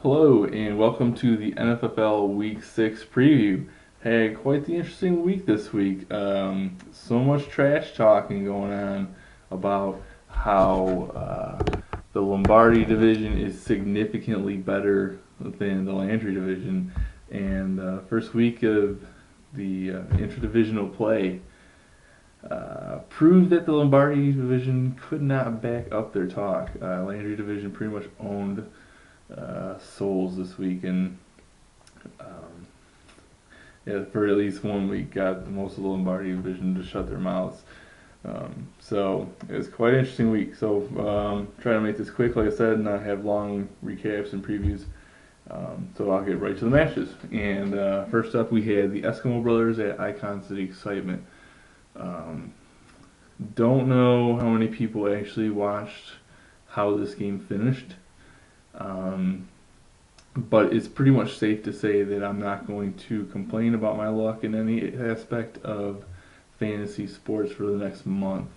Hello and welcome to the NFFL Week 6 preview. Had quite the interesting week this week. So much trash talking going on about how the Lombardi division is significantly better than the Landry division. And first week of the interdivisional play proved that the Lombardi division could not back up their talk. Landry division pretty much owned souls this week, and um, yeah, for at least one week, got most of the Lombardi division to shut their mouths. So it was quite an interesting week. So trying to make this quick, like I said, and not have long recaps and previews. So I'll get right to the matches. And first up, we had the Eskimo Brothers at Icon City Excitement. Um, don't know how many people actually watched how this game finished. Um, but it's pretty much safe to say that I'm not going to complain about my luck in any aspect of fantasy sports for the next month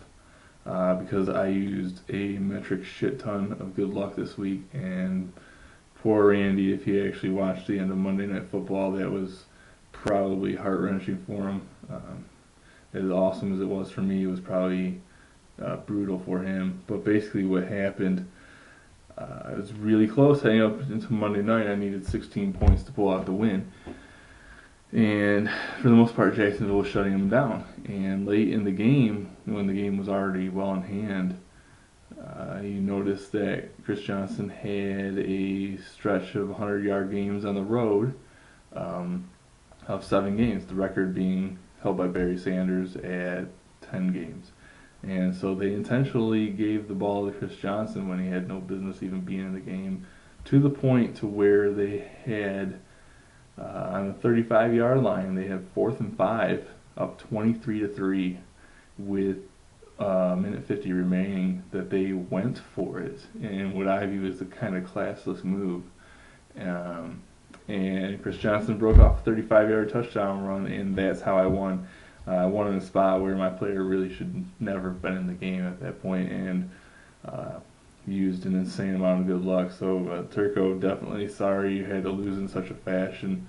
because I used a metric shit ton of good luck this week. And poor Randy, if he actually watched the end of Monday Night Football, that was probably heart wrenching for him. As awesome as it was for me, it was probably brutal for him. But basically, what happened. It was really close heading up into Monday night. I needed 16 points to pull out the win. And for the most part, Jacksonville was shutting them down. And late in the game, when the game was already well in hand, you noticed that Chris Johnson had a stretch of 100-yard games on the road of 7 games, the record being held by Barry Sanders at 10 games. And so they intentionally gave the ball to Chris Johnson when he had no business even being in the game, to the point to where they had on the 35-yard line, they had 4th and 5, up 23-3, with a minute 50 remaining. That they went for it, and what I view as a kind of classless move. And Chris Johnson broke off a 35-yard touchdown run, and that's how I won. I won in a spot where my player really should never have been in the game at that point, and used an insane amount of good luck. So Turco, definitely sorry you had to lose in such a fashion.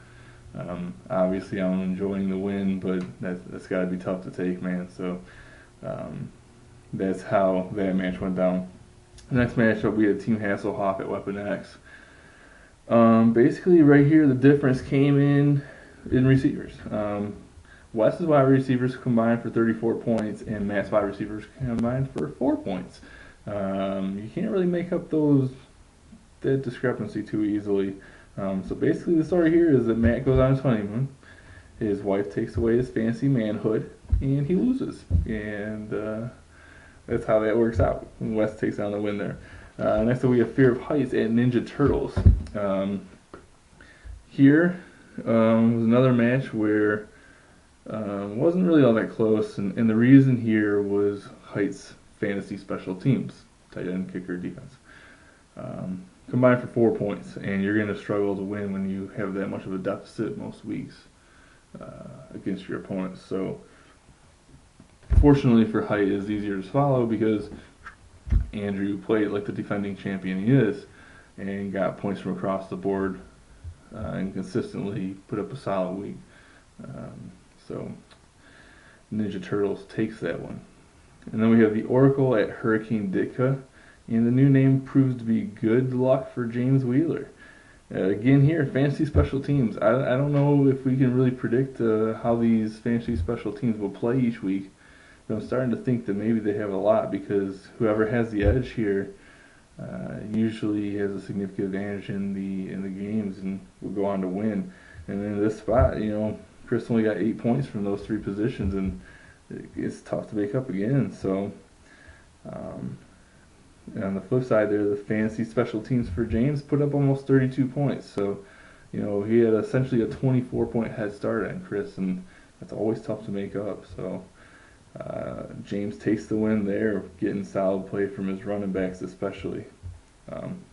Obviously, I'm enjoying the win, but that's got to be tough to take, man. So that's how that match went down. The next matchup, we had Team Hasselhoff at Weapon X. Basically, right here, the difference came in receivers. Wes's wide receivers combined for 34 points, and Matt's wide receivers combined for 4 points. You can't really make up that discrepancy too easily. So basically, the story here is that Matt goes on his honeymoon. His wife takes away his fancy manhood, and he loses. And that's how that works out. Wes takes down the win there. Next up, we have Fear of Heights at Ninja Turtles. Here was another match where wasn't really all that close, and the reason here was Heights' fantasy special teams, tight end, kicker, defense. Combined for 4 points, and you're going to struggle to win when you have that much of a deficit most weeks against your opponents. So, fortunately for Height, it's easier to swallow because Andrew played like the defending champion he is and got points from across the board and consistently put up a solid week. So Ninja Turtles takes that one. And then we have the Oracle at Hurricane Ditka. And the new name proves to be good luck for James Wheeler. Again here, fantasy special teams. I don't know if we can really predict how these fantasy special teams will play each week. But I'm starting to think that maybe they have a lot, because whoever has the edge here usually has a significant advantage in the games and will go on to win. And in this spot, Chris only got 8 points from those 3 positions, and it's tough to make up again. So, on the flip side there, the fantasy special teams for James put up almost 32 points. So, he had essentially a 24-point head start on Chris, and that's always tough to make up. So, James takes the win there, getting solid play from his running backs especially.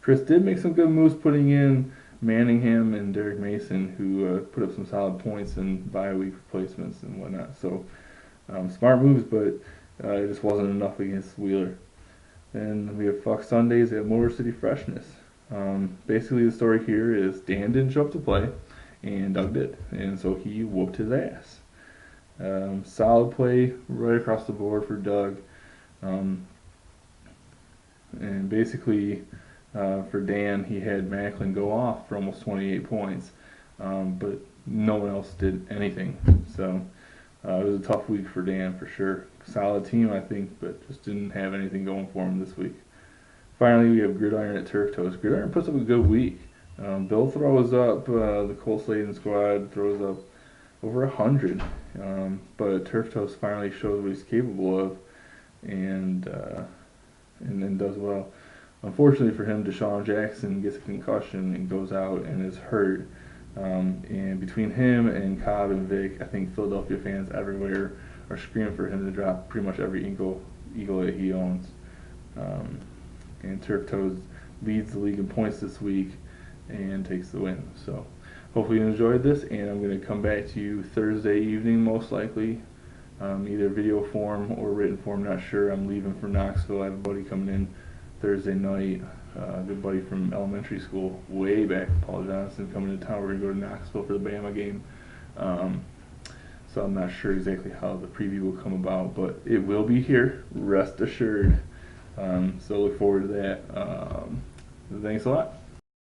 Chris did make some good moves, putting in Manningham and Derek Mason, who put up some solid points in bye week replacements and whatnot. So smart moves, but it just wasn't enough against Wheeler. And we have Fox Sundays at Motor City Freshness. Basically, the story here is Dan didn't show up to play, and Doug did, and so he whooped his ass. Solid play right across the board for Doug. Um, and basically, for Dan, he had Macklin go off for almost 28 points, but no one else did anything. So it was a tough week for Dan for sure. Solid team, I think, but just didn't have anything going for him this week. Finally, we have Gridiron at Turf Toast. Gridiron puts up a good week. Bill throws up, the Cole Sladen squad throws up over 100. But Turf Toast finally shows what he's capable of, and then does well. Unfortunately for him, Deshaun Jackson gets a concussion and goes out and is hurt. And between him and Cobb and Vic, I think Philadelphia fans everywhere are screaming for him to drop pretty much every Eagle that he owns. And Turf Toes leads the league in points this week and takes the win. So hopefully you enjoyed this, and I'm going to come back to you Thursday evening most likely, either video form or written form, not sure. I'm leaving for Knoxville. I have a buddy coming in Thursday night, a good buddy from elementary school way back, Paul Johnson, coming to town. We're going to go to Knoxville for the Bama game. So I'm not sure exactly how the preview will come about, but it will be here, rest assured. So look forward to that. Thanks a lot.